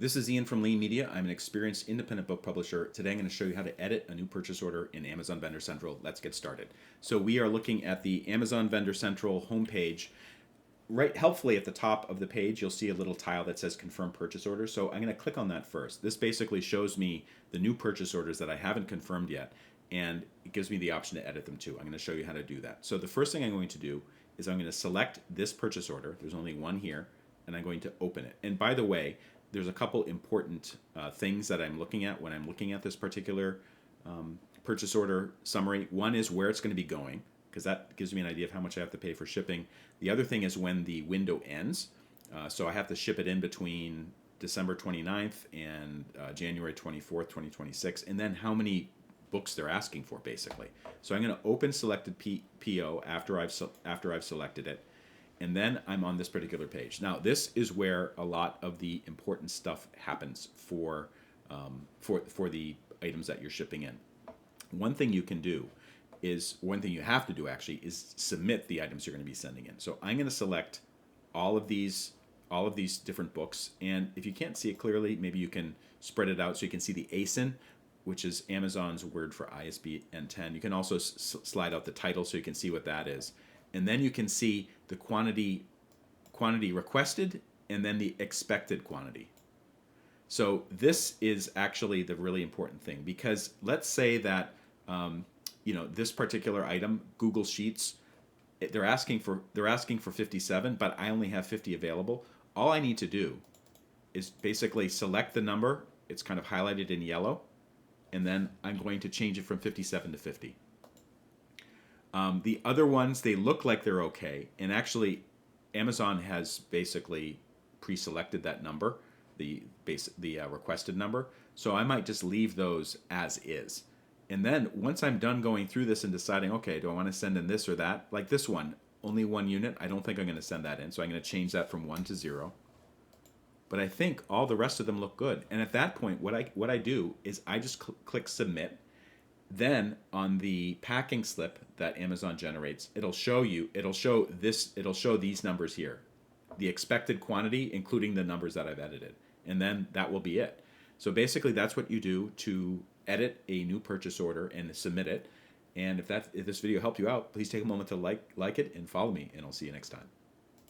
This is Ian from Lean Media. I'm an experienced independent book publisher. Today I'm going to show you how to edit a new purchase order in Amazon Vendor Central. Let's get started. So we are looking at the Amazon Vendor Central homepage. Right, helpfully at the top of the page, you'll see a little tile that says Confirm Purchase Order. So I'm going to click on that first. This basically shows me the new purchase orders that I haven't confirmed yet, and it gives me the option to edit them too. I'm going to show you how to do that. So the first thing I'm going to do is I'm going to select this purchase order. There's only one here, and I'm going to open it. And by the way, there's a couple important things that I'm looking at when I'm looking at this particular purchase order summary. One is where it's going to be going, because that gives me an idea of how much I have to pay for shipping. The other thing is when the window ends. So I have to ship it in between December 29th and January 24th, 2026, and then how many books they're asking for, basically. So I'm going to open selected PO after I've selected it, and then I'm on this particular page. Now, this is where a lot of the important stuff happens for the items that you're shipping in. One thing you have to do actually, is submit the items you're going to be sending in. So I'm going to select all of these different books, and if you can't see it clearly, maybe you can spread it out so you can see the ASIN, which is Amazon's word for ISBN 10. You can also slide out the title so you can see what that is. And then you can see the quantity requested and then the expected quantity. So this is actually the really important thing, because let's say that this particular item, Google Sheets, they're asking for 57, but I only have 50 available. All I need to do is basically select the number. It's kind of highlighted in yellow, and then I'm going to change it from 57 to 50. The other ones, they look like they're okay, and actually Amazon has basically pre-selected that number, the requested number, so I might just leave those as is. And then once I'm done going through this and deciding, okay, do I want to send in this or that, like this one, only one unit, I don't think I'm going to send that in, so I'm going to change that from 1 to 0. But I think all the rest of them look good. And at that point, what I do is I just click Submit. Then on the packing slip that Amazon generates, it'll show these numbers here, the expected quantity, including the numbers that I've edited, and then that will be it. So basically, that's what you do to edit a new purchase order and submit it. And if this video helped you out, please take a moment to like it and follow me, and I'll see you next time.